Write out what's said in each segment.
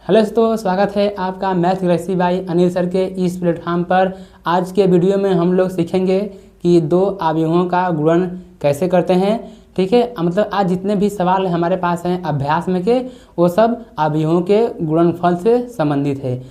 Hello दोस्तों, स्वागत है आपका math recipe by Anil sir के इस प्लेटफॉर्म पर। आज के वीडियो में हम लोग सीखेंगे कि दो अवयवों का गुणन कैसे करते हैं। ठीक है, मतलब आज जितने भी सवाल हमारे पास हैं अभ्यास में के, वो सब अवयवों के गुणनफल से संबंधित है।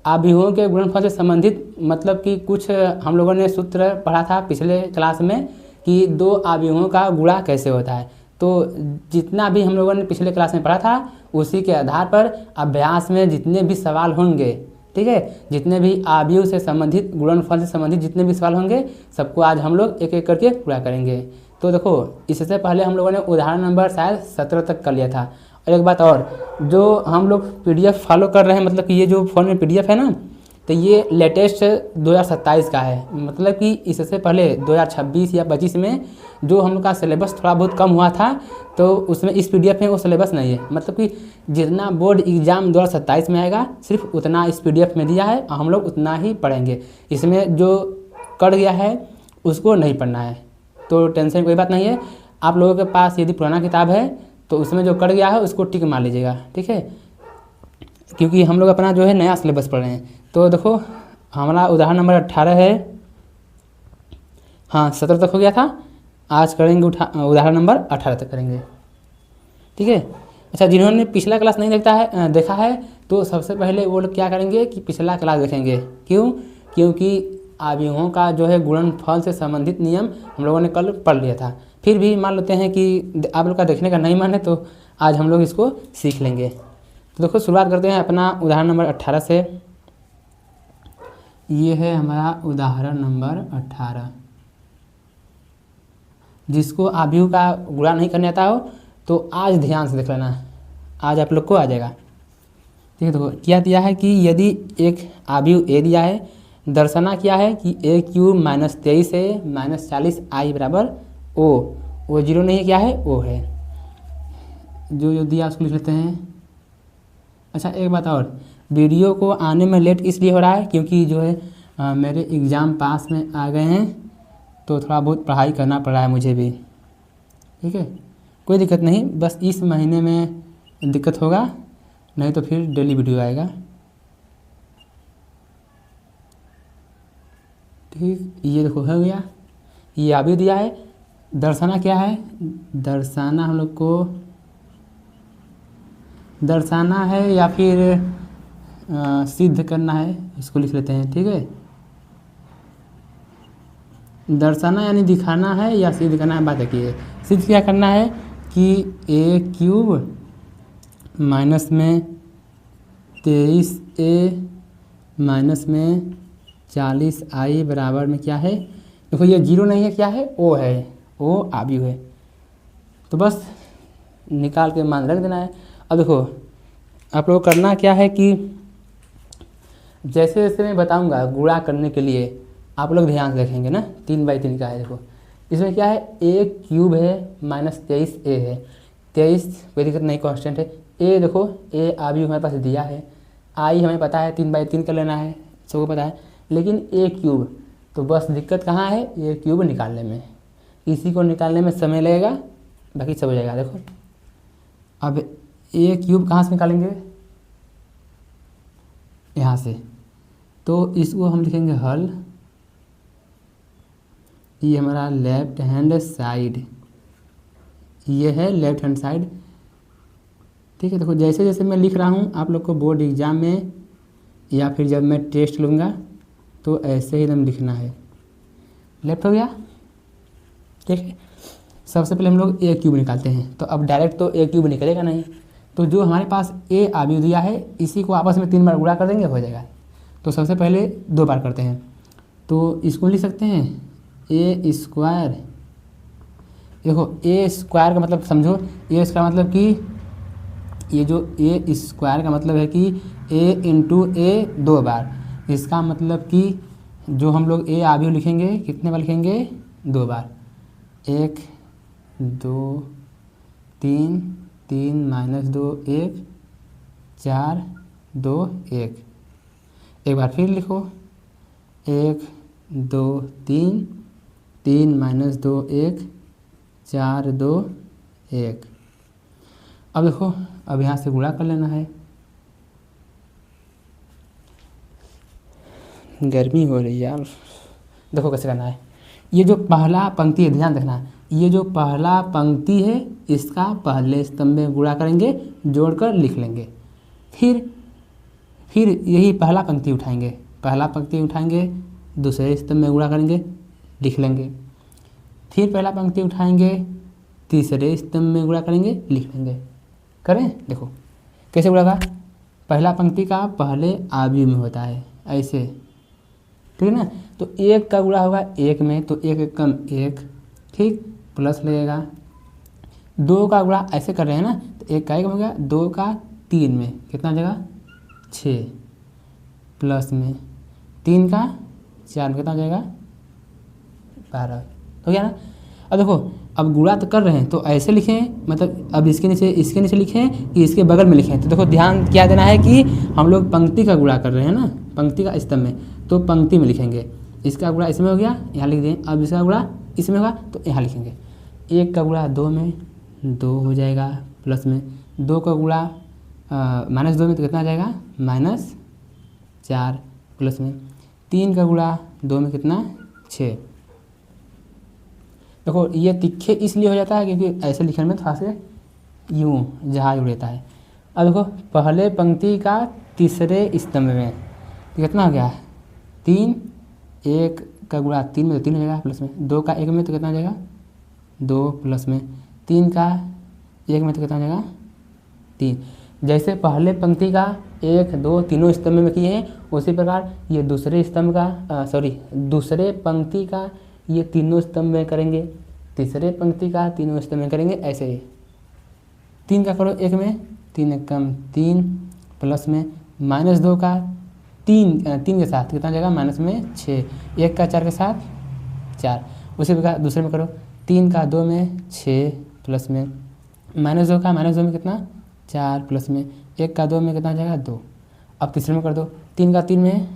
अवयवों के गुणनफल से संबंधित मतलब कि कुछ हम लोगों ने सूत्र पढ़ा था पिछले क्लास में कि दो अवयवों का गुणा कैसे होता है। तो जितना भी हम लोगों ने पिछले क्लास में पढ़ा था उसी के आधार पर अभ्यास में जितने भी सवाल होंगे, ठीक है, जितने भी अवयव से संबंधित गुणनफल से संबंधित जितने भी सवाल होंगे सबको आज हम लोग एक एक करके पूरा करेंगे। तो देखो, इससे पहले हम लोगों ने उदाहरण नंबर शायद 17 तक कर लिया था। और एक बात और, जो हम लोग पीडीएफ फॉलो कर रहे हैं, मतलब कि ये जो फोन में पीडीएफ है ना, तो ये लेटेस्ट 2027 का है। मतलब कि इससे पहले 2026 या 25 में जो हम लोग का सिलेबस थोड़ा बहुत कम हुआ था, तो उसमें इस पीडीएफ में वो सिलेबस नहीं है। मतलब कि जितना बोर्ड एग्जाम 2027 में आएगा सिर्फ उतना इस पीडीएफ में दिया है और हम लोग उतना ही पढ़ेंगे। इसमें जो कट गया है उसको नहीं पढ़ना है, तो टेंशन कोई बात नहीं है। आप लोगों के पास यदि पुराना किताब है तो उसमें जो कट गया है उसको टिक मार लीजिएगा, ठीक है, क्योंकि हम लोग अपना जो है नया सिलेबस पढ़ रहे हैं। तो देखो, हमारा उदाहरण नंबर 18 है। हाँ, 17 तक हो गया था, आज करेंगे उदाहरण नंबर 18 तक करेंगे, ठीक है। अच्छा, जिन्होंने पिछला क्लास नहीं देखा है तो सबसे पहले वो लोग क्या करेंगे कि पिछला क्लास देखेंगे। क्यों? क्योंकि अवयवों का जो है गुणनफल से संबंधित नियम हम लोगों ने कल पढ़ लिया था। फिर भी मान लेते हैं कि आप लोग का देखने का नहीं मन है तो आज हम लोग इसको सीख लेंगे। तो देखो, शुरुआत करते हैं अपना उदाहरण नंबर 18 से। ये है हमारा उदाहरण नंबर 18। जिसको अवयव का गुणा नहीं करने आता हो तो आज ध्यान से देख लेना, आज आप लोग को आ जाएगा, ठीक है। देखो क्या दिया है कि यदि एक अवयव ए दिया है, दर्शाना क्या है कि a³ माइनस 23 है माइनस 40 i बराबर ओ जीरो नहीं है, क्या है, ओ है। जो दिया उसको लिख लेते हैं। अच्छा, एक बात और, वीडियो को आने में लेट इसलिए हो रहा है क्योंकि जो है मेरे एग्ज़ाम पास में आ गए हैं, तो थोड़ा बहुत पढ़ाई करना पड़ रहा है मुझे भी, ठीक है। कोई दिक्कत नहीं, बस इस महीने में दिक्कत होगा, नहीं तो फिर डेली वीडियो आएगा, ठीक। ये देखो हो गया, ये अभी दिया है। दर्शाना क्या है, दर्शाना हम लोग को दर्शाना है या फिर सिद्ध करना है, इसको लिख लेते हैं, ठीक है। दर्शाना यानी दिखाना है या सिद्ध करना है, बात देखिए। सिद्ध क्या करना है कि a³ माइनस में 23a माइनस में 40i बराबर में क्या है, देखो ये जीरो नहीं है, क्या है, ओ है, ओ अवयव है, तो बस निकाल के मान रख देना है। अब देखो, आप लोग करना क्या है कि जैसे जैसे मैं बताऊंगा गुणा करने के लिए आप लोग ध्यान से देखेंगे ना। 3/3 का है, देखो इसमें क्या है, a³ है माइनस 23a है, 23 कोई दिक्कत नहीं, कांस्टेंट है। a देखो, a अवयव हमारे पास दिया है, i हमें पता है 3/3 का लेना है, सबको पता है, लेकिन a³ तो बस दिक्कत कहाँ है, a³ निकालने में, इसी को निकालने में समय लगेगा, बाकी सब हो जाएगा। देखो अब a³ कहाँ से निकालेंगे, यहाँ से, तो इसको हम लिखेंगे हल। ये हमारा लेफ्ट हैंड साइड, ये है लेफ्ट हैंड साइड, ठीक है। देखो जैसे जैसे मैं लिख रहा हूँ आप लोग को बोर्ड एग्जाम में या फिर जब मैं टेस्ट लूँगा तो ऐसे ही एकदम लिखना है। लेफ्ट हो गया, ठीक है। सबसे पहले हम लोग a³ निकालते हैं, तो अब डायरेक्ट तो a³ निकलेगा नहीं, तो जो हमारे पास a अवयव दिया है इसी को आपस में 3 बार गुणा कर देंगे, हो जाएगा। तो सबसे पहले 2 बार करते हैं, तो इसको लिख सकते हैं a²। देखो a² का मतलब समझो, a² मतलब कि ये जो a² का मतलब है कि a इंटू a 2 बार, इसका मतलब कि जो हम लोग a अवयव लिखेंगे कितने बार लिखेंगे, 2 बार, 1 2 3 3 माइनस 2 1 4 2 1। एक बार फिर लिखो, 1 2 3 3 माइनस 2 1 4 2 1। अब देखो, अब यहाँ से गुणा कर लेना है, गर्मी हो रही है यार। देखो कैसे करना है। ये जो पहला पंक्ति है, ध्यान रखना, ये जो पहला पंक्ति है इसका पहले स्तंभ में गुणा करेंगे, जोड़कर लिख लेंगे। फिर यही पहला पंक्ति उठाएंगे, पहला पंक्ति उठाएंगे, दूसरे स्तंभ में गुणा करेंगे, लिख लेंगे। फिर पहला पंक्ति उठाएंगे, तीसरे स्तंभ में गुणा करेंगे, लिख लेंगे। करें, देखो कैसे गुणा का। पहला पंक्ति का पहले आव्यूह में होता है ऐसे, ठीक है ना। तो 1 का गुणा होगा 1 में, तो 1 एक कम 1, ठीक, प्लस लगेगा। 2 का गुणा ऐसे कर रहे हैं ना, तो 1 का 1 हो गया, 2 का 3 में कितना जगह 6, प्लस में 3 का 4 में कितना जाएगा 12, हो गया ना। अब देखो, अब गुणा तो कर रहे हैं तो ऐसे लिखें, मतलब अब इसके नीचे लिखें कि इसके बगल में लिखें। तो देखो ध्यान क्या देना है कि हम लोग पंक्ति का गुणा कर रहे हैं ना, पंक्ति का स्तंभ में, तो पंक्ति में लिखेंगे। इसका गुणा इसमें हो गया, यहाँ लिख दें। अब इसका गुणा इसमें होगा तो यहाँ लिखेंगे। 1 का गुणा 2 में 2 हो जाएगा, प्लस में 2 का गुणा -2 में तो कितना आ जाएगा -4, प्लस में 3 का गुणा 2 में कितना 6। देखो ये तिखे इसलिए हो जाता है क्योंकि ऐसे लिखने में थोड़ा से यूँ जहाज उड़ता है। अब देखो पहले पंक्ति का तीसरे स्तंभ में तो कितना हो गया 3, 1 का गुणा 3 में तो 3 हो जाएगा, प्लस में 2 का 1 में तो कितना हो जाएगा 2, प्लस में 3 का 1 में तो कितना हो जाएगा 3। जैसे पहले पंक्ति का 1, 2 तीनों स्तंभ में किए हैं, उसी प्रकार ये दूसरे स्तंभ का दूसरे पंक्ति का ये तीनों स्तंभ में करेंगे, तीसरे पंक्ति का तीनों स्तंभ में करेंगे। ऐसे ही 3 का करो 1 में, 3 एक कम 3, प्लस में -2 का 3 के साथ कितना जाएगा माइनस में 6, 1 का 4 के साथ 4। उसी प्रकार दूसरे में करो 3 का 2 में 6, प्लस में -2 का -2 में कितना 4, प्लस में 1 का 2 में कितना जाएगा 2। अब तीसरे में कर दो 3 का 3 में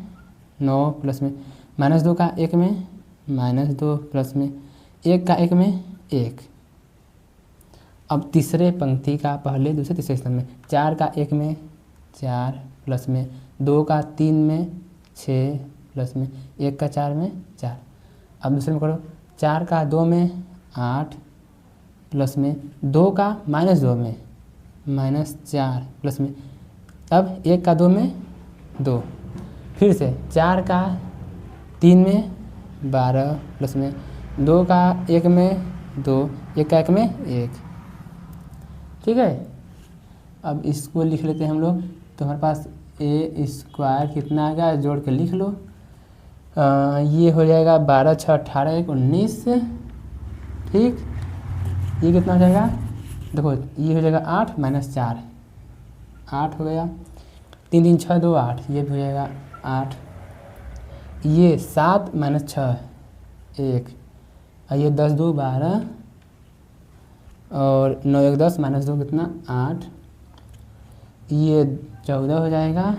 9, प्लस में -2 का 1 में -2, प्लस में 1 का 1 में 1। अब तीसरे पंक्ति का पहले दूसरे तीसरे स्तंभ में 4 का 1 में 4, प्लस में 2 का 3 में 6, प्लस में 1 का 4 में 4। अब दूसरे में करो 4 का 2 में 8, प्लस में 2 का -2 में -4, प्लस में अब 1 का 2 में 2। फिर से 4 का 3 में 12, प्लस में 2 का 1 में 2, 1 का 1 में 1। ठीक है, अब इसको लिख लेते हैं हम लोग। तो हमारे पास a² कितना आएगा जोड़ के लिख लो। ये हो जाएगा 12, 6, 18, 1, 19। ठीक, ये कितना हो जाएगा देखो, ये हो जाएगा 8 -4, 8 हो गया। 3 3 6 2 8, ये भी हो जाएगा 8। ये 7 -6 1, और ये 10 2 12, और 9 1 10 -2 कितना 8। ये 14 हो जाएगा,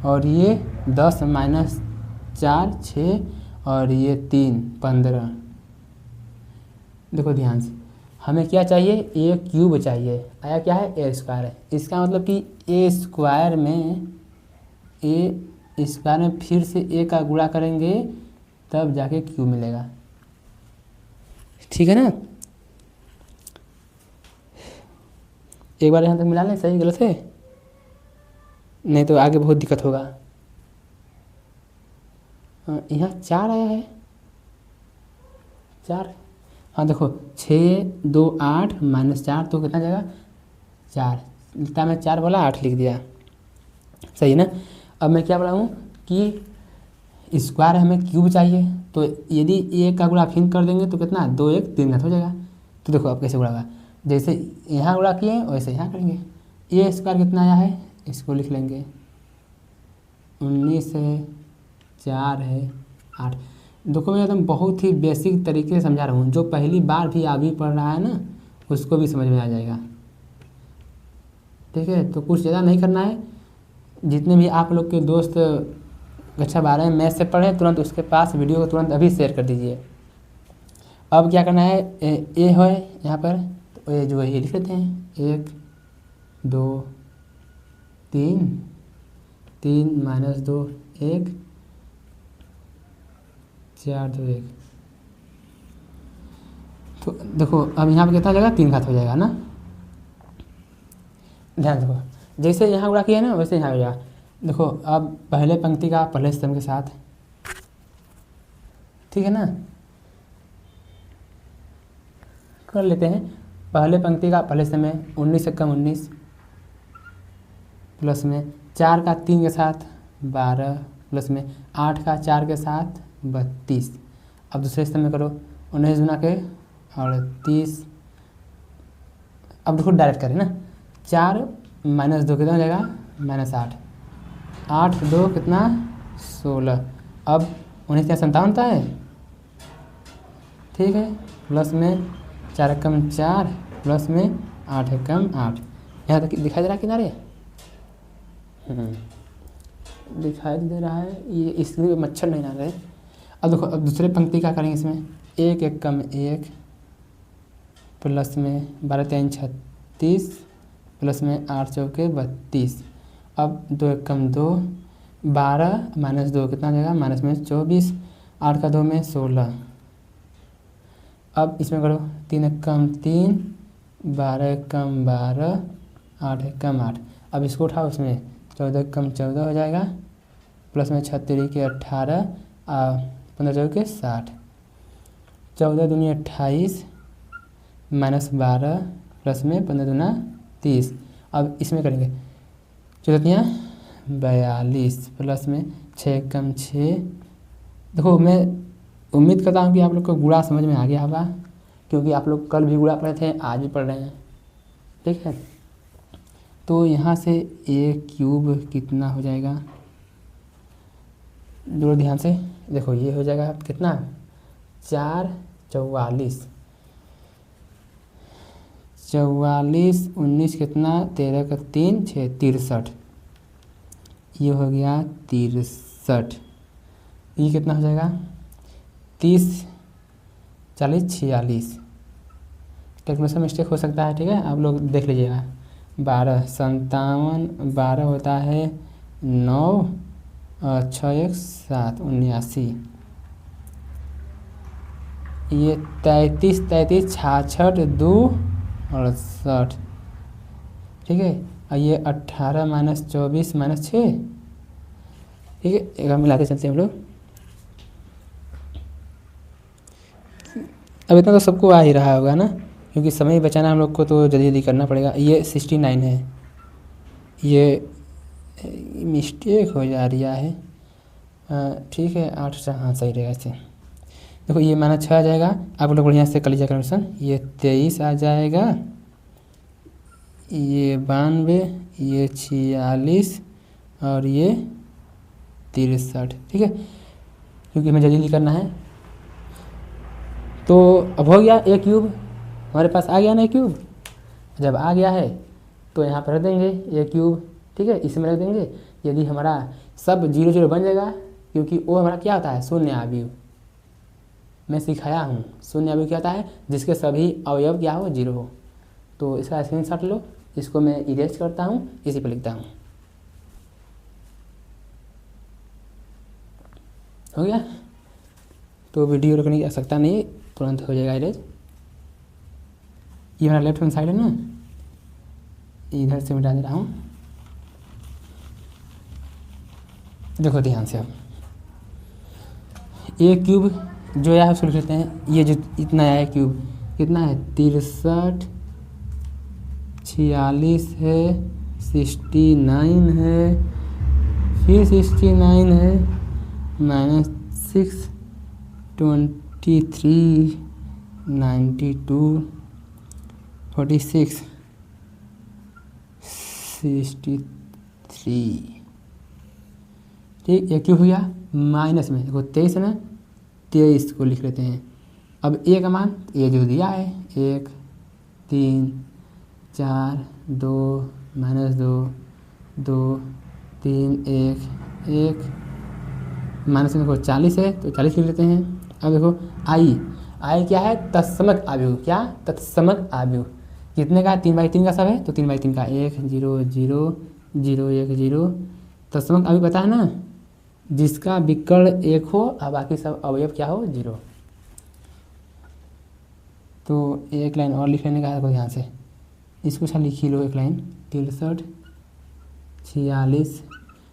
और ये 10 -4 6, और ये 3 15। देखो ध्यान से, हमें क्या चाहिए a³ चाहिए। आया क्या है a² है। इसका मतलब कि a² में फिर से a का गुणा करेंगे तब जाके q मिलेगा। ठीक है ना, एक बार यहाँ तक मिला लें, सही गलत है, नहीं तो आगे बहुत दिक्कत होगा। यहाँ 4 आया है 4। हाँ देखो 6 2 8 -4 तो कितना जाएगा 4। लिखता मैं 4 बोला 8 लिख दिया, सही है ना। अब मैं क्या बोला हूँ कि स्क्वायर हमें क्यूब चाहिए, तो यदि a का गुणा फिर कर देंगे तो कितना 2 1 3 हो जाएगा। तो देखो अब कैसे गुणा होगा, जैसे यहाँ गुणा किए वैसे यहाँ करेंगे। a² कितना आया है इसको लिख लेंगे, 19 है 4 है 8। देखो मैं एकदम बहुत ही बेसिक तरीके से समझा रहा हूँ, जो पहली बार भी अभी पढ़ रहा है ना उसको भी समझ में आ जाएगा। ठीक है, तो कुछ ज़्यादा नहीं करना है। जितने भी आप लोग के दोस्त कक्षा 12 में मैथ से पढ़े तुरंत उसके पास वीडियो को तुरंत अभी शेयर कर दीजिए। अब क्या करना है, ए है यहाँ पर, तो ये जो है ये लिख लेते हैं 1 2 3 3 -2 1 4 2 1। तो देखो अब यहाँ पे कितना हो जाएगा, 3 घात हो जाएगा ना। ध्यान देखो, जैसे यहाँ गुणा किया है ना वैसे यहाँ हो जाएगा। देखो अब पहले पंक्ति का पहले स्तंभ के साथ, ठीक है ना, कर लेते हैं। पहले पंक्ति का पहले स्तंभ में 19 से कम 19 प्लस में 4 का 3 के साथ 12 प्लस में 8 का 4 के साथ 32। अब दूसरे स्तंभ में करो 19 गुना के 38। अब देखो डायरेक्ट करें ना, 4 माइनस 2 कितना हो जाएगा, -8। 8 2 कितना 16। अब 19 क्या 57 होता है, ठीक है। प्लस में 4 कम 4 प्लस में 8 कम 8। यहाँ तक दिखाई दे रहा है किनारे, दिखाई दे रहा है, ये इसमें मच्छर नहीं आ रहे। अब देखो अब दूसरे पंक्ति क्या करेंगे, इसमें 1 1 कम 1 प्लस में 12 3 36 प्लस में 8 चौके 32। अब 2 1 कम 2, 12 माइनस 2 कितना हो जाएगा, माइनस में 24, 8 का 2 में 16। अब इसमें करो 3 1 कम 3, 12 1 कम 12, 8 1 कम 8। अब इसको उठाओ, उसमें 14 कम 14 हो जाएगा प्लस में 36 के 18 15 चौके 60। 14 दूनी 28 माइनस 12 प्लस में 15 दूना 30। अब इसमें करेंगे 14 42 प्लस में 6 कम 6। देखो मैं उम्मीद करता हूँ कि आप लोग को गुणा समझ में आ गया होगा, क्योंकि आप लोग कल भी गुणा पढ़े थे, आज भी पढ़ रहे हैं, ठीक है। तो यहाँ से a क्यूब कितना हो जाएगा, जोड़ो ध्यान से। देखो ये हो जाएगा कितना, 4 44 44 19 कितना 13 का 3 6 63। ये हो गया 63। ये कितना हो जाएगा 30 40 46। कैलकुलेशन मिस्टेक हो सकता है, ठीक है, आप लोग देख लीजिएगा। 12 57 12 होता है 9 और 6 1 7 79। ये 33 33 66 2 और 60, ठीक है। और ये 18 माइनस 24 माइनस 6, ठीक है। एक हम मिलाते चलते हैं हम लोग। अब इतना तो सबको आ ही रहा होगा ना, क्योंकि समय बचाना हम लोग को, तो जल्दी जल्दी करना पड़ेगा। ये 69 है, ये मिस्टेक हो जा रहा है, ठीक है। 8 से हाँ सही रहेगा ऐसे। देखो ये माना 6 आ जाएगा, आप लोग बढ़िया से कर लीजिए कैलकुलेशन। ये 23 आ जाएगा, ये 92, ये 46 और ये 63, ठीक है, क्योंकि हमें जल्दी जल्दी करना है। तो अब हो गया a क्यूब, हमारे पास आ गया ना a क्यूब। जब आ गया है तो यहाँ पर रख देंगे a क्यूब, ठीक है, इसमें रख देंगे। यदि हमारा सब 0 0 बन जाएगा, क्योंकि वो हमारा क्या होता है, शून्य अवयव। मैं सिखाया हूँ शून्य अवयव क्या होता है, जिसके सभी अवयव क्या हो 0 हो। तो इसका स्क्रीनशॉट लो, इसको मैं इरेज करता हूँ, इसी पर लिखता हूँ। हो गया, तो वीडियो रोकने की आवश्यकता नहीं है, तुरंत हो जाएगा इरेज। ये हमारा लेफ्ट हैंड साइड है ना, इधर से मिटा दे रहा हूँ। देखो ध्यान से, अब a क्यूब जो आया है उसको लिख लेते हैं। ये जो इतना आया है क्यूब, कितना है 63 46 है 69 है, फिर 69 है, -6 23 92 46 63, ठीक। एक क्यूब हो गया। माइनस में देखो 23 है ना, 23 को लिख लेते हैं। अब ए का मान ये जो दिया है 1 3 4 2 -2 2 3 1 1 माइनस में देखो 40 है तो 40 लिख लेते हैं। अब देखो आई क्या है, तत्समक अवयव। क्या तत्समक अवयव, कितने का 3/3 का सब है, तो 3/3 का 1 0 0 0 1 0। तत्समक अवयव पता है ना, जिसका विकर्ण 1 हो और बाकी सब अवयव क्या हो 0। तो एक लाइन और लिख लेने का है यहाँ से, इसको अच्छा लिख ही लो एक लाइन। 63 46।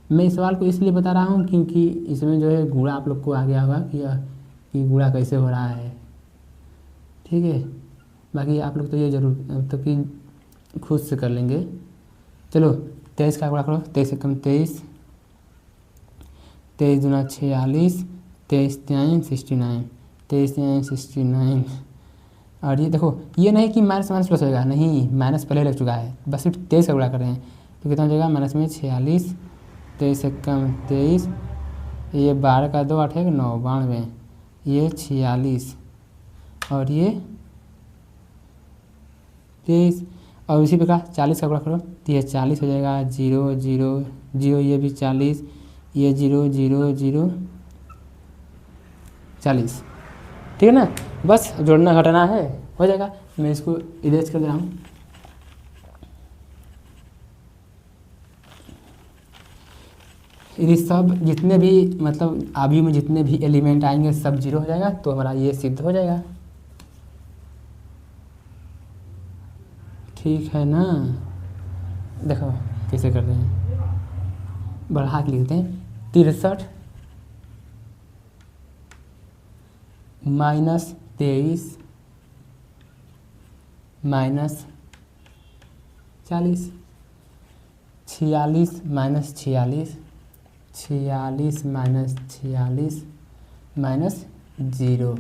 मैं इस सवाल को इसलिए बता रहा हूँ क्योंकि इसमें जो है गुणा आप लोग को आ गया होगा कि गुणा कैसे हो रहा है, ठीक है। बाकी आप लोग तो ये जरूर तो कि खुद से कर लेंगे। चलो 23 का गुणा करो, 23 से कम 23, 23 दूना 46, 23 9 69, 23 9 69। और ये देखो ये नहीं कि माइनस माइनस प्लस होएगा, नहीं माइनस पहले लग चुका है, बस सिर्फ 23 का गुणा कर रहे हैं तो कितना हो जाएगा माइनस में 46, 23 से कम 23, ये 12 का 2 8 9 92, ये 46 और ये 23। और इसी प्रकार 40 का गुणा करो तो ये 40 हो जाएगा, 0 0 0, ये भी 40, ये 0 0 0 40, ठीक है ना। बस जोड़ना घटाना है, हो जाएगा। मैं इसको इरेज कर दे रहा हूँ। ये सब जितने भी मतलब अभी में जितने भी एलिमेंट आएंगे सब 0 हो जाएगा, तो हमारा ये सिद्ध हो जाएगा, ठीक है ना। देखो कैसे करते हैं, बढ़ा के लिखते हैं। 63 minus 23 minus 40, 46 minus 46, 46 minus 46 minus 0,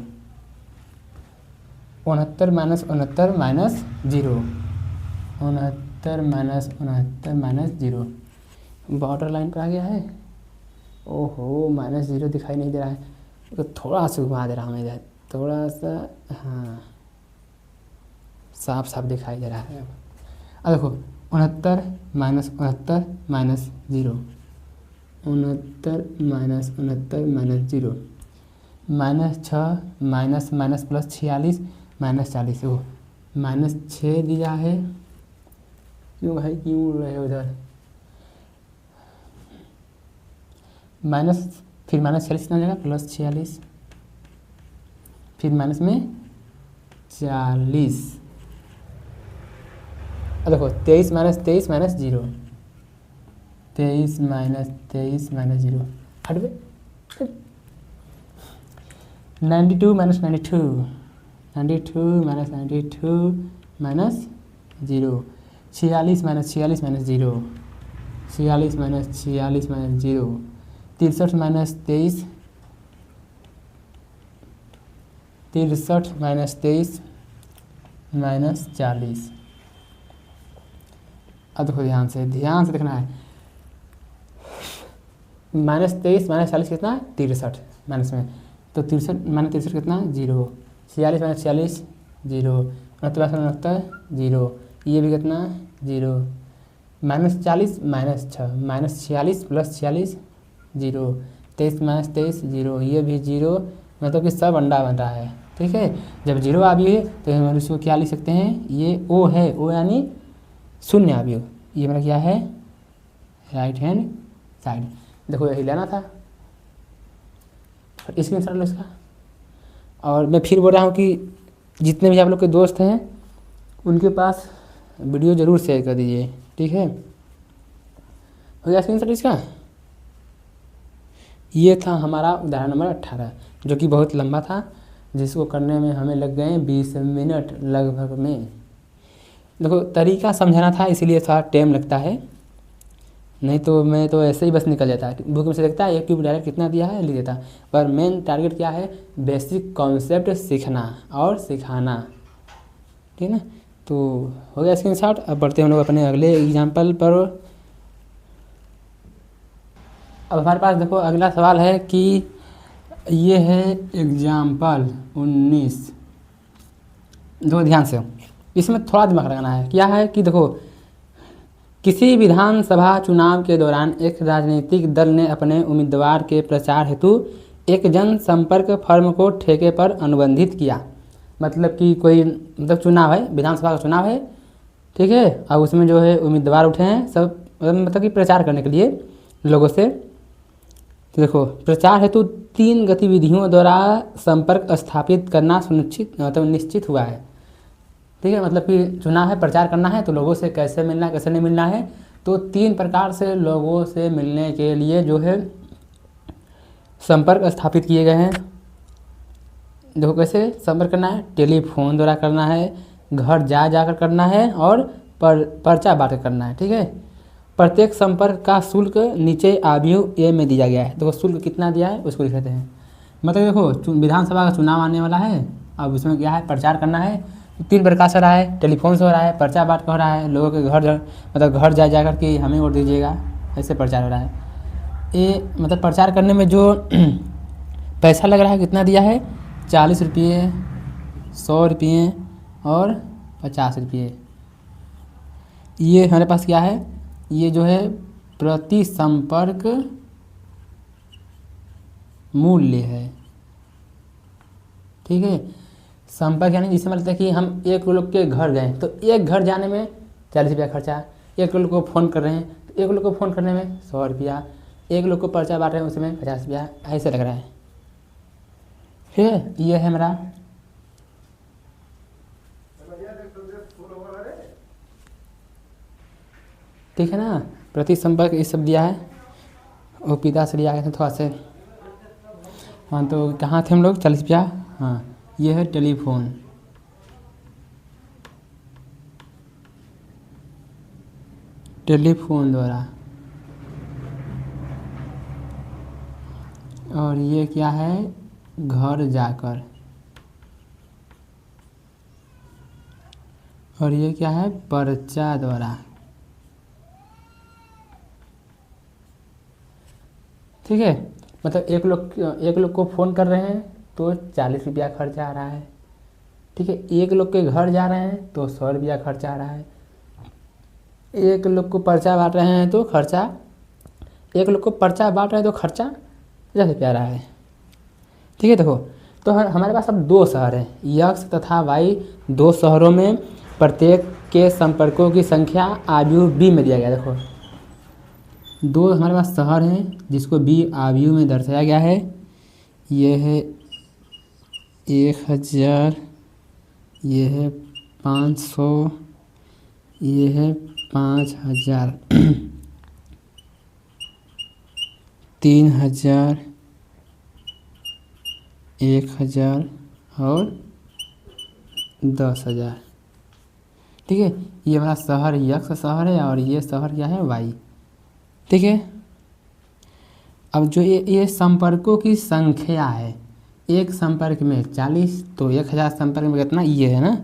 69 minus 69 minus 0, 69 minus 69 minus 0। Border line पर आ गया है। ओहो माइनस 0 दिखाई नहीं दे रहा है, तो थोड़ा सा घुमा दे रहा हूँ मैं इधर, थोड़ा सा, हाँ साफ साफ दिखाई दे रहा है। अब देखो 69 minus 69 minus 0, 69 minus 69 minus 0, minus 6 minus minus plus 46 minus 40। वो माइनस 6 दिया है, क्यों भाई क्यों उड़ रहे हो उधर। माइनस फिर माइनस 46 कितना हो जाएगा प्लस 46, फिर माइनस में 40। अब देखो 23 माइनस 23 माइनस 0, 23 माइनस 23 माइनस 0 हट गए। 92 minus 92, 92 minus 92 minus 0, 46 minus 46 minus 0, 46 minus 46 minus 0, 63 minus 23, 63 minus 23 minus 40। अब देखो ध्यान से देखना है। माइनस 23 माइनस 40 कितना है 63 माइनस में, तो 63 माइनस 63 कितना 0, 46 माइनस 46 0, 69 69 0, ये भी कितना 0, minus 40 minus 6 minus 46 plus 46 0, 23 minus 23 0, ये भी 0, मतलब कि सब अंडा बन रहा है, ठीक है। जब 0 आ भी है तो हम इसको क्या लिख सकते हैं, ये O है, O यानी शून्य अवयव, ये मेरा क्या है राइट हैंड साइड। देखो यही लेना था, स्क्रीनशॉट लो इसका। और मैं फिर बोल रहा हूँ कि जितने भी आप लोग के दोस्त हैं उनके पास वीडियो ज़रूर शेयर कर दीजिए, ठीक है। हो गया स्क्रीनशॉट इसका। ये था हमारा उदाहरण नंबर 18, जो कि बहुत लंबा था, जिसको करने में हमें लग गए 20 मिनट लगभग में। देखो तरीका समझाना था इसीलिए थोड़ा टाइम लगता है, नहीं तो मैं तो ऐसे ही बस निकल जाता है। बुक में से देखता है एक क्यूब डायरेक्ट कितना दिया है लिख देता, पर मेन टारगेट क्या है, बेसिक कॉन्सेप्ट सीखना और सिखाना, ठीक है ना। तो हो गया स्क्रीनशॉट। अब बढ़ते हैं हम लोग अपने अगले एग्जाम्पल पर। अब हमारे पास देखो अगला सवाल है कि ये है एग्जाम्पल 19। देखो ध्यान से, इसमें थोड़ा दिमाग लगाना है। क्या है कि देखो किसी विधानसभा चुनाव के दौरान एक राजनीतिक दल ने अपने उम्मीदवार के प्रचार हेतु एक जनसंपर्क फर्म को ठेके पर अनुबंधित किया। मतलब कि कोई मतलब चुनाव है, विधानसभा का चुनाव है, ठीक है। और उसमें जो है उम्मीदवार उठे हैं सब, मतलब कि प्रचार करने के लिए लोगों से, तो देखो, प्रचार हेतु 3 गतिविधियों द्वारा संपर्क स्थापित करना सुनिश्चित मतलब निश्चित हुआ है। ठीक है, मतलब कि चुनाव है, प्रचार करना है, तो लोगों से कैसे मिलना है, कैसे नहीं मिलना है, तो 3 प्रकार से लोगों से मिलने के लिए जो है संपर्क स्थापित किए गए हैं। देखो कैसे संपर्क करना है, टेलीफोन द्वारा करना है, घर जा जाकर करना है, और पर्चा बांट कर करना है। ठीक है, प्रत्येक संपर्क का शुल्क नीचे आव्यूह ए में दिया गया है। देखो शुल्क कितना दिया है उसको लिख लेते हैं। मतलब देखो विधानसभा का चुनाव आने वाला है, अब उसमें क्या है, प्रचार करना है, 3 प्रकार से हो रहा है, टेलीफोन से हो रहा है, पर्चा बांट कर हो रहा है, लोगों के घर मतलब घर जा जाकर के हमें वोट दीजिएगा, ऐसे प्रचार हो रहा है। ये मतलब प्रचार करने में जो पैसा लग रहा है कितना दिया है, 40 रुपये, 100 रुपये और 50 रुपये। ये हमारे पास क्या है, ये जो है प्रति संपर्क मूल्य है। ठीक है, संपर्क यानी जिससे मतलब है कि हम एक लोग के घर गए तो एक घर जाने में 40 रुपया खर्चा, एक लोग को फ़ोन कर रहे हैं तो एक लोग को फ़ोन करने में 100 रुपया, एक लोग को पर्चा बांट रहे हैं उसमें 50 रुपया, ऐसे लग रहा है। ठीक है, ये है मेरा ठीक है ना, प्रति संपर्क ये सब दिया है, वो पिता से लिया गया था थोड़ा से। हाँ, तो कहाँ थे हम लोग, 40 रुपया। हाँ, ये है टेलीफोन, टेलीफोन द्वारा, और ये क्या है, घर जाकर, और ये क्या है, पर्चा द्वारा। ठीक है, मतलब एक लोग को फ़ोन कर रहे हैं तो 40 रुपया खर्चा आ रहा है। ठीक है, एक लोग के घर जा रहे हैं तो 100 रुपया खर्चा आ रहा है, एक लोग को पर्चा बांट रहे हैं तो खर्चा, एक लोग को पर्चा बांट रहे हैं तो खर्चा 50 रुपया आ रहा है। ठीक है, देखो तो हमारे पास अब 2 शहर हैं, यक्स तथा वाई। 2 शहरों में प्रत्येक के संपर्कों की संख्या आव्यूह बी में दिया गया। देखो 2 हमारे पास शहर हैं जिसको बी आव्यूह में दर्शाया गया है। ये है 1000, ये है 500, ये है 5000, 3000, 1000 और 10,000। ठीक है, ये हमारा शहर यक्स शहर है और ये शहर क्या है, वाई। ठीक है, अब जो ये संपर्कों की संख्या है, एक संपर्क में 40 तो 1000 संपर्क में कितना, ये है ना।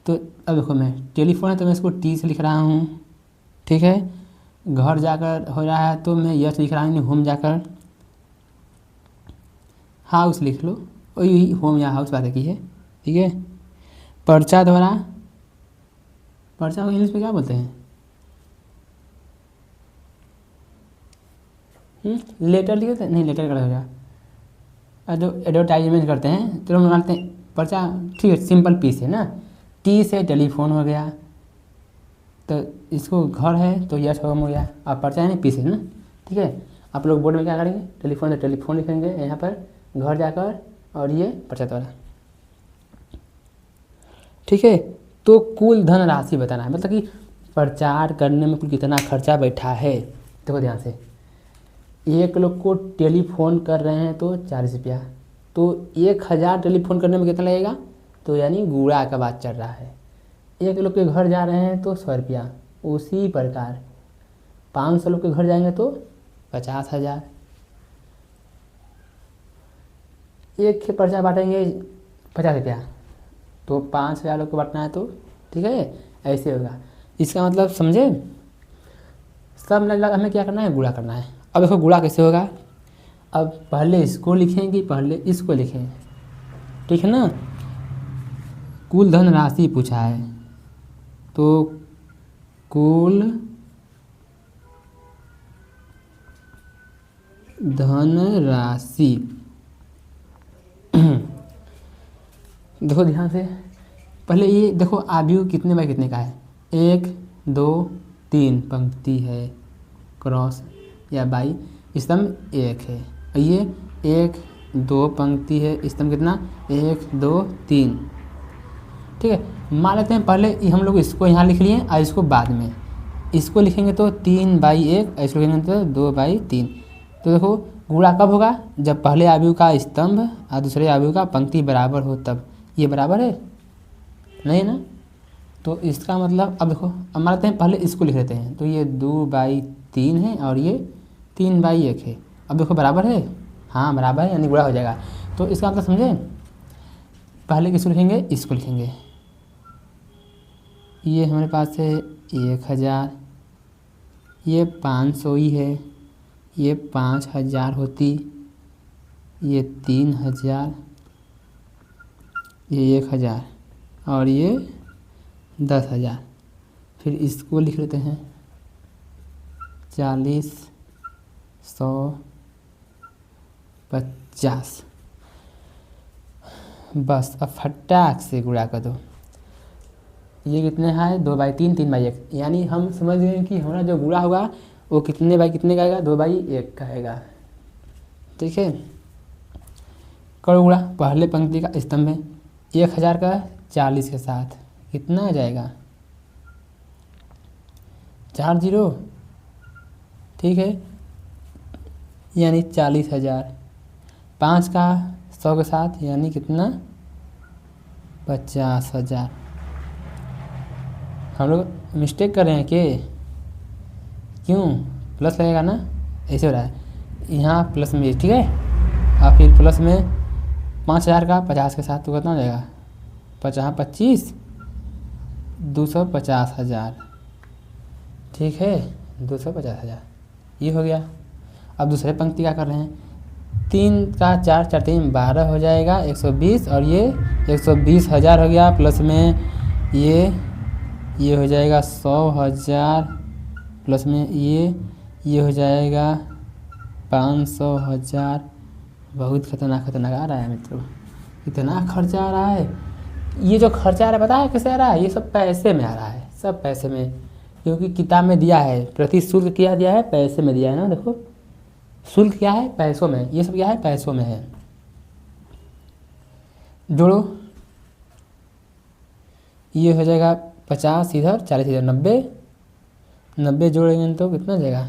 तो अब देखो मैं टेलीफोन है तो मैं इसको टी से लिख रहा हूँ। ठीक है, घर जाकर हो रहा है तो मैं यश लिख रहा हूँ, होम जाकर, हाउस लिख लो, वही होम या हाउस बात की है। ठीक है, पर्चा द्वारा, पर्चा को इंग्लिश में क्या बोलते हैं, लेटर लिखे थे, नहीं लेटर कर हो जो एडवर्टाइजमेंट करते हैं तो हम मानते हैं पर्चा। ठीक है, सिंपल पी से ना, टी से टेलीफोन हो गया, तो इसको घर है तो यश होम हो गया, आप पर्चा है ना पी से ना। ठीक है, आप लोग बोर्ड में क्या करेंगे, टेलीफोन से टेलीफोन लिखेंगे यहाँ पर, घर जाकर, और ये पर्चा द्वारा। ठीक है, तो कुल धन राशि बताना है, मतलब कि प्रचार करने में कुल कितना खर्चा बैठा है। देखो ध्यान से, एक लोग को टेलीफोन कर रहे हैं तो 40 रुपया, तो 1000 टेलीफोन करने में कितना लगेगा, तो यानी गुणा का बात चल रहा है। एक लोग के घर जा रहे हैं तो 100 रुपया, उसी प्रकार 500 लोग के घर जाएंगे तो 50,000। एक के पर्चा बांटेंगे 50 रुपया, तो 5000 लोग को बांटना है तो ठीक है, ऐसे होगा। इसका मतलब समझे, सब लग हमें क्या करना है, गुणा करना है। अब देखो गुणा कैसे होगा, अब पहले इसको लिखेंगे, पहले इसको लिखें। ठीक है ना, कुल धन राशि पूछा है तो कुल धन राशि देखो ध्यान से, पहले ये देखो आव्यूह कितने बाय कितने का है, 1 2 3 पंक्ति है, क्रॉस या बाई स्तंभ 1 है। ये 1 2 पंक्ति है, स्तंभ कितना 1 2 3। ठीक है, मान लेते हैं पहले हम लोग इसको यहाँ लिख लिए और इसको बाद में। इसको लिखेंगे तो 3/1, इसको लिखेंगे तो 2/3। तो देखो गुणा कब होगा, जब पहले आयु का स्तंभ और दूसरे आयु का पंक्ति बराबर हो तब। ये बराबर है नहीं ना, तो इसका मतलब अब देखो, अब मानते हैं पहले इसको लिख लेते हैं, तो ये 2/3 है और ये 3/1 है। अब देखो बराबर है, हाँ बराबर है, यानी गुणा हो जाएगा। तो इसका मतलब समझे, पहले किसको लिखेंगे, इसको लिखेंगे। ये हमारे पास है 1000, ये 500 ही है, ये 5000 होती, ये 3000, ये 1000 और ये 10,000। फिर इसको लिख लेते हैं 40 100 50। बस अब फटाक से गुणा कर दो। ये कितने है 2/3 3/1, यानी हम समझ गए कि हमारा जो गुणा होगा वो कितने बाई कितने का आएगा, 2/1 का आएगा। ठीक है, करो गुणा। पहले पंक्ति का स्तंभ है 1000 का 40 के साथ कितना आ जाएगा 4 0। ठीक है, यानी 40,000। 5 का 100 के साथ यानी कितना 50,000। हम लोग मिस्टेक कर रहे हैं कि क्यों, प्लस लगेगा ना, ऐसे हो रहा है, यहाँ प्लस में। ठीक है, और फिर प्लस में 5,000 का 50 के साथ तो कितना हो जाएगा 50 25 250,000। ठीक है, 250,000 ये हो गया। अब दूसरे पंक्ति क्या कर रहे हैं, 3 का 4 4 3 12 हो जाएगा 120, और ये 120,000 हो गया, प्लस में ये हो जाएगा 100,000, प्लस में ये हो जाएगा 500,000। बहुत खतरनाक आ रहा है मित्रों, इतना खर्चा आ रहा है। ये जो खर्चा आ रहा है पता है कैसे आ रहा है, ये सब पैसे में आ रहा है, सब पैसे में, क्योंकि किताब में दिया है प्रति शुल्क क्या दिया है, पैसे में दिया है ना। देखो शुल्क क्या है, पैसों में, ये सब क्या है, पैसों में है। जोड़ो, ये हो जाएगा 50 इधर 40 इधर 90 जोड़ेंगे तो कितना जाएगा,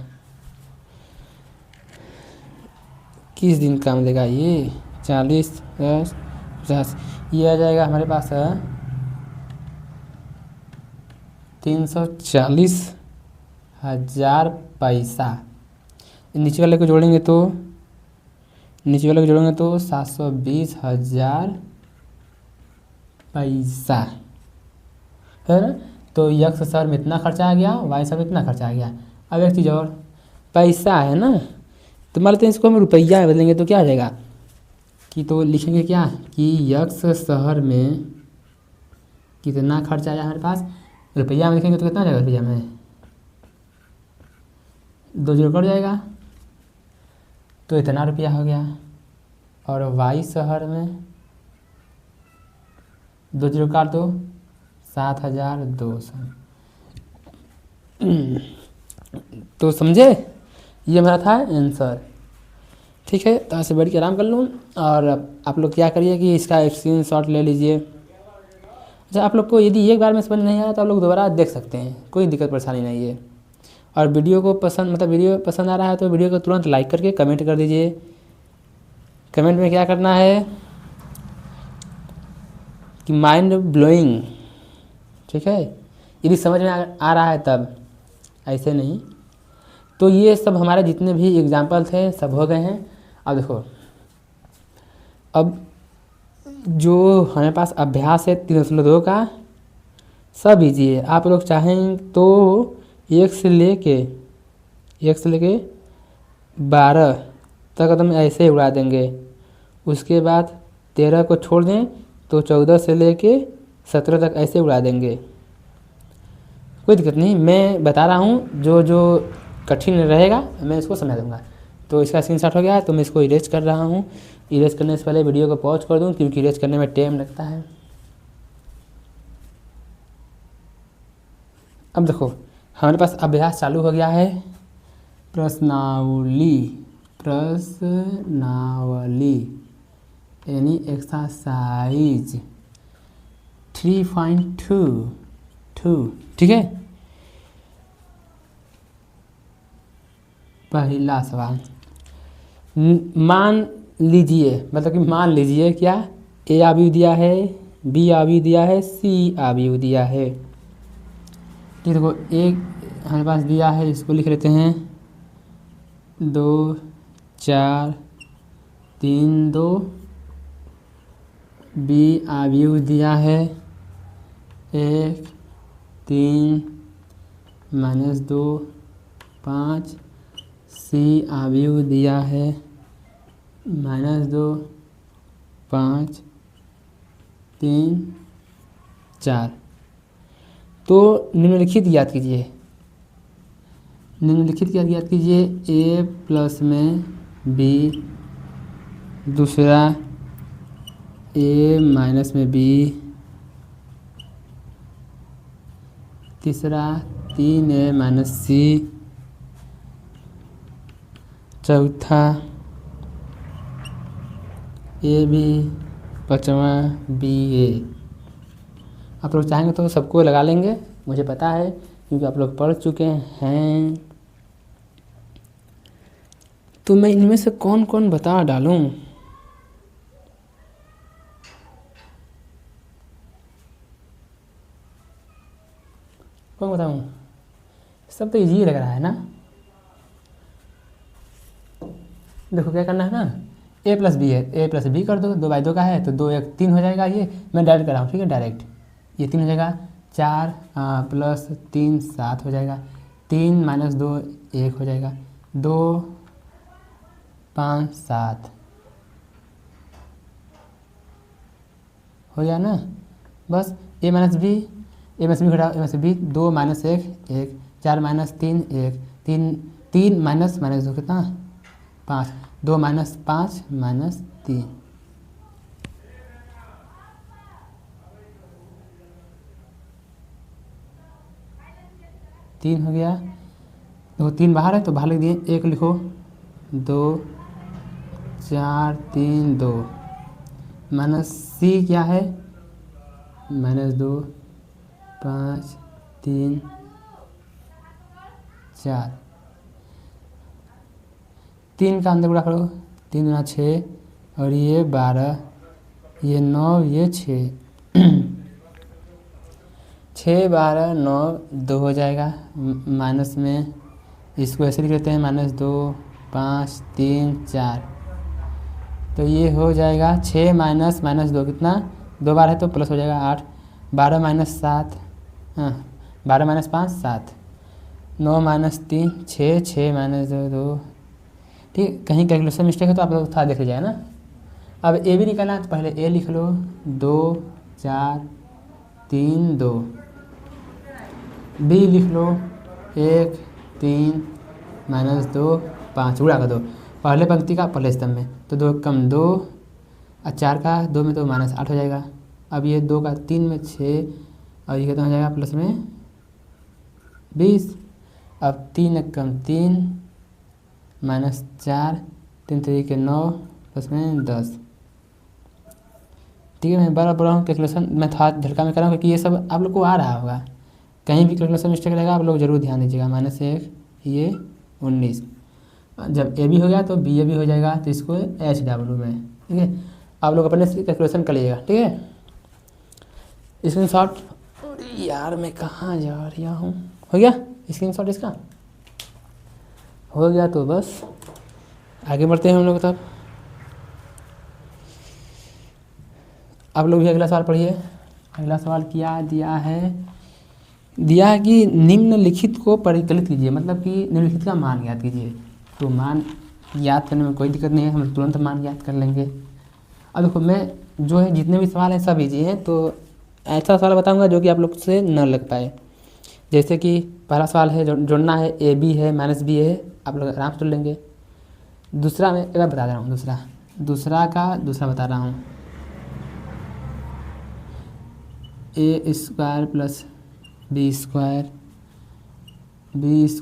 किस दिन काम देगा ये, 40 10 50, ये आ जाएगा हमारे पास 340,000 पैसा। नीचे वाले को जोड़ेंगे तो 720,000 पैसा है ना। तो यक्ष सर में इतना खर्चा आ गया, वाई सर में इतना खर्चा आ गया। अब एक चीज़ और, पैसा है ना, तो मान लेते हैं इसको हम रुपया बदलेंगे तो क्या आ जाएगा कि, तो लिखेंगे क्या कि यक्ष शहर में कितना खर्चा आया हमारे पास, रुपया में लिखेंगे तो कितना आ जाएगा, रुपया में 2 0 कट जाएगा तो इतना रुपया हो गया। और वाई शहर में 2 0 काट दो 7,200। तो समझे, ये मेरा था आंसर। ठीक है, तो ऐसे बैठ के आराम कर लूँ, और आप लोग क्या करिए कि इसका स्क्रीनशॉट ले लीजिए। अच्छा, आप लोग को यदि एक बार में समझ नहीं आया तो आप लोग दोबारा देख सकते हैं, कोई दिक्कत परेशानी नहीं है। और वीडियो को वीडियो पसंद आ रहा है तो वीडियो को तुरंत लाइक करके कमेंट कर दीजिए। कमेंट में क्या करना है कि माइंड ब्लोइंग। ठीक है, यदि समझ में आ रहा है तब, ऐसे नहीं। तो ये सब हमारे जितने भी एग्जाम्पल थे सब हो गए हैं। अब देखो, अब जो हमारे पास अभ्यास है 3.2 का, सब इजी है। आप लोग चाहें तो 1 से लेके 12 तक एकदम ऐसे उड़ा देंगे। उसके बाद 13 को छोड़ दें तो 14 से लेके 17 तक ऐसे उड़ा देंगे, कोई दिक्कत नहीं। मैं बता रहा हूँ, जो कठिन रहेगा मैं इसको समझा दूँगा। तो इसका स्क्रीनशॉट हो गया है, तो मैं इसको इरेज कर रहा हूँ। इरेज करने से पहले वीडियो को पॉज कर दूँ, क्योंकि इरेज करने में टाइम लगता है। अब देखो, हमारे पास अभ्यास चालू हो गया है। प्रश्नावली प्रश्नावली यानी एक्सरसाइज 3.2 ठीक है। पहला सवाल, मान लीजिए, मतलब कि मान लीजिए क्या, ए आव्यूह दिया है, बी आव्यूह दिया है, सी आव्यूह दिया है। ठीक, देखो एक हमारे पास दिया है, इसको लिख लेते हैं 2 4 3 2। बी आव्यूह दिया है 1 3 -2 5। सी आव्यूह दिया है -2 5 3 4। तो निम्नलिखित याद कीजिए, निम्नलिखित याद कीजिए, ए प्लस में बी, दूसरा ए माइनस में बी, तीसरा 3a माइनस सी, चौथा ए बी, पाँचवा बी ए। आप लोग चाहेंगे तो सबको लगा लेंगे, मुझे पता है क्योंकि आप लोग पढ़ चुके हैं। तो मैं इनमें से कौन कौन बता डालूं? कौन बताऊं? सब तो इजी लग रहा है ना। देखो क्या करना है ना, ए प्लस बी है, ए प्लस बी कर दो, 2/2 का है तो 2 1 3 हो जाएगा। ये मैं डायरेक्ट कर रहा हूँ, ठीक है, डायरेक्ट ये 3 हो जाएगा। 4 प्लस 3 7 हो जाएगा। 3 - 2 1 हो जाएगा। 2 5 7 हो गया ना। बस ए माइनस बी घटाओ, ए माइनस बी, 2 - 1 1, 4 - 3 1, 3 -2 कितना 5, 2 - 5 - 3। तीन हो गया। देखो 3 बाहर है तो बाहर लिख दिए, 1 लिखो, 2 4 3 2 माइनस सी क्या है -2 5 3 4। 3 का अंदर गुणा करो, 3 × 6 और ये 12, ये 9, ये 6 6 12 9 2 हो जाएगा। माइनस में इसको ऐसे लिख लेते हैं -2 5 3 4। तो ये हो जाएगा 6 -2 कितना, 2 बार है तो प्लस हो जाएगा 8। 12 - 7 12 - 5 7, 9 - 3 6 6 - 2 2। ठीक, कहीं कैलकुलेशन मिस्टेक है तो आप लोग था देख लीजिएगा ना। अब ए भी निकालना है तो पहले ए लिख लो, 2 4 3 2। बी लिख लो, 1 3 -2 5, गुणा कर दो पहले पंक्ति का पहले स्तंभ में, तो 2 कम 2 और 4 का 2 में तो -8 हो जाएगा। अब ये 2 का 3 में 6 और ये कितना हो जाएगा प्लस में 20। अब 3 कम 3 -4, 3 3 के 9 प्लस में 10। ठीक है, मैं बार बोल रहा हूँ कैलकुलेशन मैं थोड़ा झटका में कर रहा हूँ क्योंकि ये सब आप लोग को आ रहा होगा। कहीं भी कैलकुलेशन मिस्टेक रहेगा आप लोग जरूर ध्यान दीजिएगा। -1 ये 19। जब ए भी हो गया तो बी ए भी हो जाएगा, तो इसको HW में, ठीक है। आप लोग अपने से कैलकुलेशन कर लीजिएगा, ठीक है। स्क्रीनशॉट, यार मैं कहाँ जा रहा हूँ, हो गया स्क्रीनशॉट इसका हो गया। तो बस आगे बढ़ते हैं हम लोग। तब आप लोग भी अगला सवाल पढ़िए। अगला सवाल क्या दिया है, दिया है कि निम्नलिखित को परिकलित कीजिए, मतलब कि निम्नलिखित का मान ज्ञात कीजिए। तो मान याद करने में कोई दिक्कत नहीं है, हम तुरंत मान ज्ञात कर लेंगे। अब देखो मैं जो है जितने भी सवाल हैं सब इजी हैं, तो ऐसा सवाल बताऊंगा जो कि आप लोग से न लग पाए। जैसे कि पहला सवाल है जोड़ना है, ए बी है -b है, आप लोग आराम से जोड़ लेंगे। दूसरा मैं एक बार बता रहा हूँ, दूसरा बता रहा हूँ, a² + b² b² +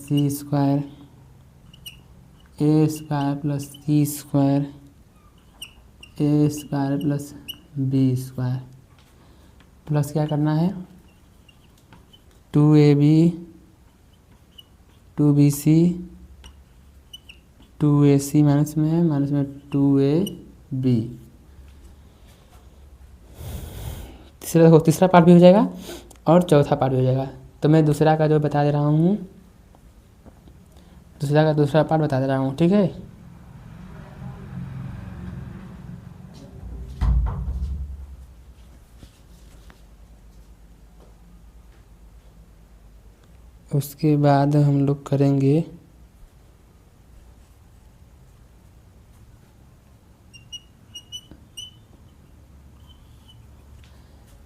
c² A square plus C square A square plus B square plus क्या करना है 2ab 2bc 2ac माइनस में 2ab। तीसरा पार्ट भी हो जाएगा और चौथा पार्ट भी हो जाएगा। तो मैं दूसरा का जो बता दे रहा हूँ, दूसरा पार्ट बता दे रहा हूँ, ठीक है। उसके बाद हम लोग करेंगे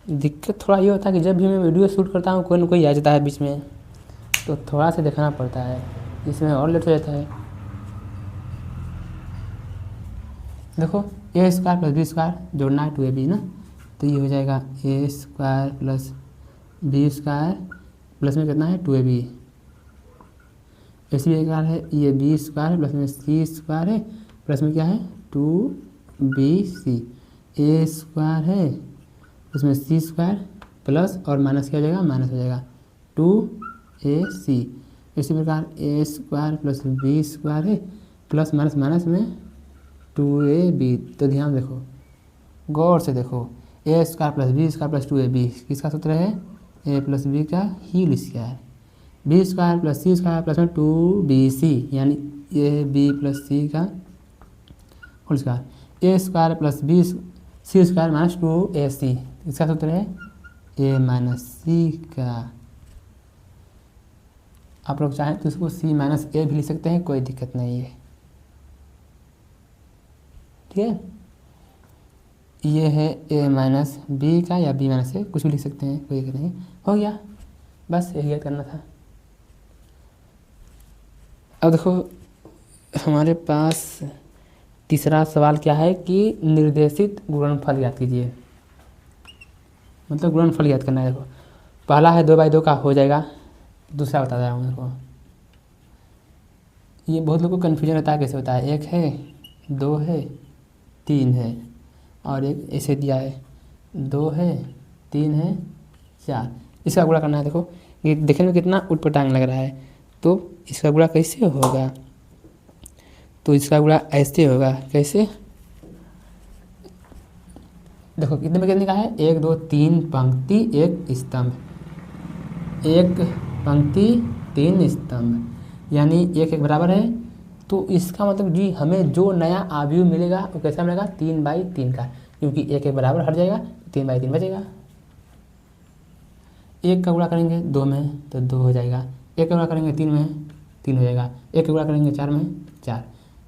दिक्कत थोड़ा ये होता है कि जब भी मैं वीडियो शूट करता हूँ कोई ना कोई आ जाता है बीच में, तो थोड़ा सा देखना पड़ता है, इसमें और लेट हो जाता है। देखो A square plus B square जोड़ना है 2ab ना, तो ये हो जाएगा A square plus B square plus में कितना है 2ab। ऐसी प्रकार है ये बी स्क्वायर प्लस में सी स्क्वायर है प्लस में क्या है 2bc। ए स्क्वायर है उसमें सी स्क्वायर प्लस और माइनस क्या हो जाएगा, माइनस हो जाएगा 2ac। इसी प्रकार A square plus B square है प्लस माइनस माइनस में 2ab। तो ध्यान देखो, गौर से देखो, A square plus B square plus 2ab किसका सूत्र है, ए प्लस बी का whole square, B square plus C square plus में 2bc यानी ए बी प्लस सी का whole square, A square plus B C square minus 2ac इसका सूत्र है ए माइनस सी का। आप लोग चाहें तो इसको सी माइनस ए भी लिख सकते हैं, कोई दिक्कत नहीं है, ठीक है। ये है ए माइनस बी का या बी माइनस ए, कुछ भी लिख सकते हैं, कोई दिक्कत नहीं। हो गया, बस यही याद करना था। अब देखो हमारे पास तीसरा सवाल क्या है कि निर्देशित गुणनफल याद कीजिए, मतलब गुणनफल याद करना है। देखो पहला है 2/2 का हो जाएगा, दूसरा बता रहा हूँ। देखो ये बहुत लोगों को कन्फ्यूजन होता है कैसे होता है, 1 है 2 है 3 है और एक ऐसे दिया है 2 है 3 है 4, इसका गुणा करना है। देखो ये देखने में कितना उटपटांग लग रहा है, तो इसका गुणा कैसे होगा, तो इसका गुणा ऐसे होगा, कैसे, देखो कितने में कितने का है 1 2 3 पंक्ति 1 स्तंभ, 1 पंक्ति 3 स्तंभ यानी 1 1 बराबर है। तो इसका मतलब जी हमें जो नया आव्यूह मिलेगा वो कैसा मिलेगा 3/3 का, क्योंकि 1 1 बराबर हट जाएगा 3/3 बचेगा। 1 का गुणा करेंगे 2 में तो 2 हो जाएगा, 1 का गुणा करेंगे 3 में 3 हो जाएगा, 1 का गुणा करेंगे 4 में 4,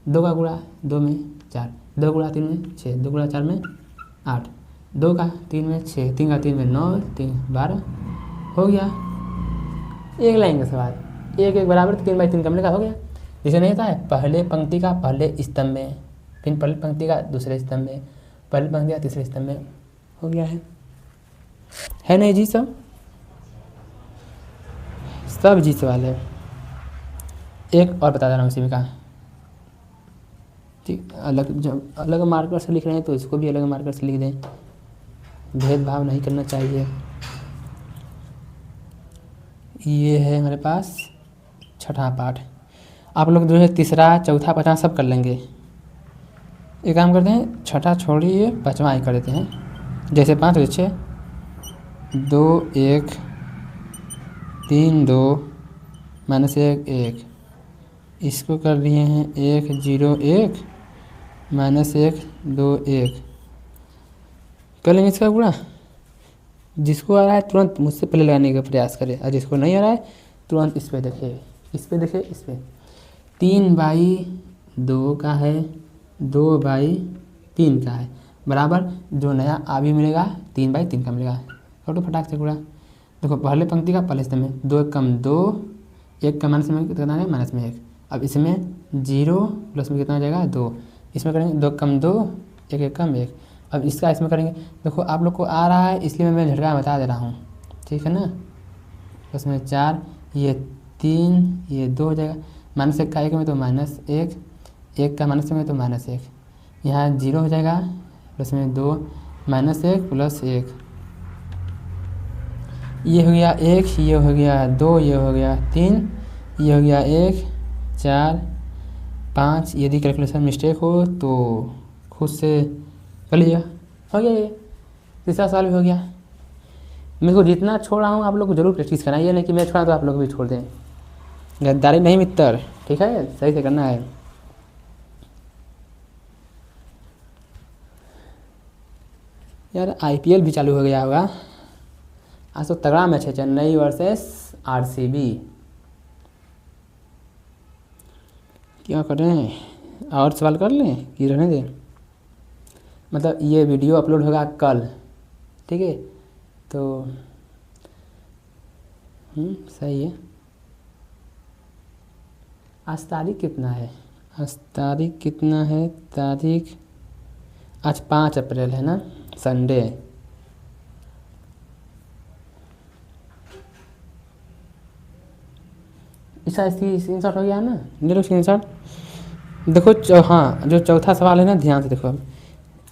2 का गुणा 2 में 4, 2 गुणा 3 में 6, 2 गुणा 4 में 8, 2 का 3 में 6, 3 का 3 में 9, 3 12 हो गया। एक लाइन का सवाल, 1 1 बराबर 3/3 का मिलेगा, हो गया। जैसे नहीं होता है पहले पंक्ति का पहले स्तंभ में, फिर पहले पंक्ति का दूसरे स्तंभ में, पहले पंक्ति का तीसरे स्तंभ में, हो गया है नहीं जी, सब जी सवाल है। एक और बता दे रहा हूँ इसी में का, ठीक, अलग जब अलग मार्कर से लिख रहे हैं तो इसको भी अलग मार्कर से लिख दें, भेदभाव नहीं करना चाहिए। ये है हमारे पास छठा पाठ। आप लोग जो है तीसरा चौथा पाँचवा सब कर लेंगे। एक काम करते हैं, छठा छोड़िए पाँचवा ही कर देते हैं। जैसे 5 और 6 2 1 3 2 -1 1, इसको कर लिए हैं 1 0 1 -1 2 1। कर लेंगे इसका गुणा, जिसको आ रहा है तुरंत मुझसे पहले लगाने का प्रयास करें, और जिसको नहीं आ रहा है तुरंत इस पे देखे, इस पे देखे, इस पे। 3/2 का है, 2/3 का है, बराबर जो नया आव्यूह मिलेगा 3/3 का मिलेगा। कटो फटाक से गुणा। देखो पहले पंक्ति का पहले स्तंभ में 2 कम 2, 1 का माइनस में कितना है माइनस में 1। अब इसमें 0 प्लस में कितना हो जाएगा 2, इसमें करेंगे 2 कम 2, 1 1 कम 1। अब इसका इसमें करेंगे, देखो आप लोग को आ रहा है इसलिए मैं झटका बता दे रहा हूँ, ठीक है ना। उसमें 4, ये 3, ये 2 हो जाएगा, -1 का 1 में तो -1, 1 का माइनस में तो -1, यहाँ 0 हो जाएगा, प्लस में 2 -1 प्लस 1, ये हो गया 1, ये हो गया 2, ये हो गया 3, ये हो गया 1 4 5। यदि कैलकुलेशन मिस्टेक हो तो खुद से कर लीजिएगा। हो गया, ये तीसरा सवाल भी हो गया। मेरे को जितना छोड़ रहा हूँ आप लोग को जरूर प्रैक्टिस करना, ये नहीं कि मैं छोड़ा तो आप लोग भी छोड़ दें। गद्दारी नहीं मित्र, ठीक है, सही से करना है। यार IPL भी चालू हो गया होगा, आज तो तगड़ा मैच है, चेन्नई वर्सेस RCB। क्या कर रहे हैं, और सवाल कर लें कि रहने दें? मतलब ये वीडियो अपलोड होगा कल, ठीक है, तो सही है। आज तारीख कितना है, आज तारीख कितना है, तारीख आज 5 अप्रैल है ना, संडे। इसका स्क्रीनशॉट हो गया ना, ले लो स्क्रीनशॉट। देखो हाँ, जो चौथा सवाल है ना, ध्यान से देखो। अब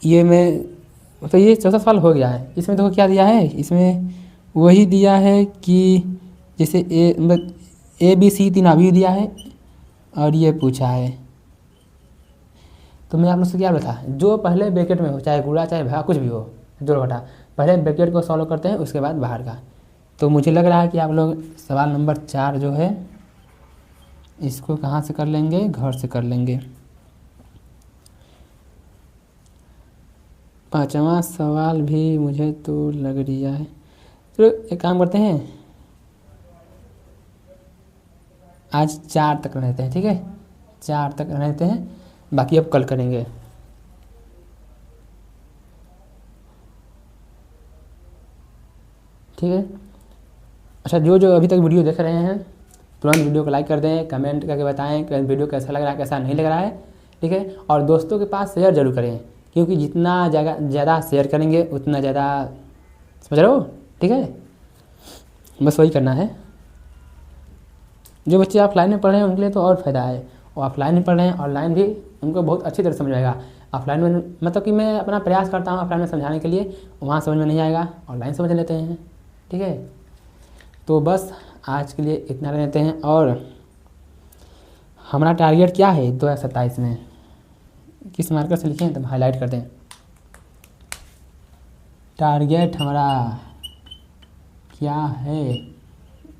ये मैं तो ये चौथा सवाल हो गया है। इसमें देखो क्या दिया है, इसमें वही दिया है कि जैसे मतलब ABC 3 अभी दिया है और ये पूछा है। तो मैं आप लोग से क्या बोला था, जो पहले ब्रैकेट में हो, चाहे गुणा चाहे भाग कुछ भी हो, जोड़ घटा, पहले ब्रैकेट को सॉल्व करते हैं, उसके बाद बाहर का। तो मुझे लग रहा है कि आप लोग सवाल नंबर 4 जो है इसको कहाँ से कर लेंगे, घर से कर लेंगे। 5वां सवाल भी मुझे तो लग रहा है। चलो एक काम करते हैं, आज 4 तक रहते हैं, ठीक है, 4 तक रहते हैं, बाकी अब कल करेंगे। ठीक है, अच्छा, जो जो अभी तक वीडियो देख रहे हैं तुरंत वीडियो को लाइक कर दें, कमेंट करके बताएं कि वीडियो कैसा लग रहा है, कैसा नहीं लग रहा है, ठीक है। और दोस्तों के पास शेयर जरूर करें, क्योंकि जितना ज़्यादा शेयर करेंगे उतना ज़्यादा, समझ रहे हो, ठीक है, बस वही करना है। जो बच्चे ऑफलाइन में पढ़ रहे हैं उनके लिए तो और फ़ायदा है, और ऑफलाइन में पढ़ रहे हैं ऑनलाइन भी उनको बहुत अच्छी तरह समझ आएगा। ऑफलाइन में मतलब कि मैं अपना प्रयास करता हूँ ऑफलाइन में समझाने के लिए, वहाँ समझ में नहीं आएगा, ऑनलाइन समझ लेते हैं, ठीक है। तो बस आज के लिए इतना रहते हैं। और हमारा टारगेट क्या है 2027 में, किस मार्कर से लिखें तो हाईलाइट कर दें। टारगेट हमारा क्या है,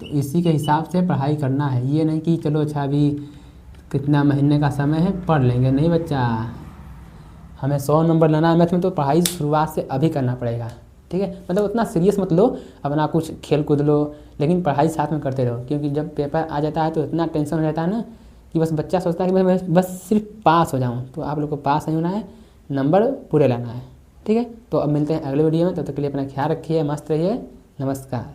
तो इसी के हिसाब से पढ़ाई करना है। ये नहीं कि चलो अच्छा अभी कितना महीने का समय है पढ़ लेंगे, नहीं बच्चा, हमें 100 नंबर लाना है मैथ में, तो पढ़ाई शुरुआत से अभी करना पड़ेगा, ठीक है। मतलब उतना सीरियस मत लो, अपना कुछ खेल कूद लो, लेकिन पढ़ाई साथ में करते रहो, क्योंकि जब पेपर आ जाता है तो इतना टेंशन हो जाता है ना कि बस बच्चा सोचता है कि मैं बस सिर्फ पास हो जाऊँ। तो आप लोग को पास नहीं होना है, नंबर पूरे लाना है, ठीक है। तो अब मिलते हैं अगले वीडियो में, तब तक के लिए अपना ख्याल रखिए, मस्त रहिए, नमस्कार।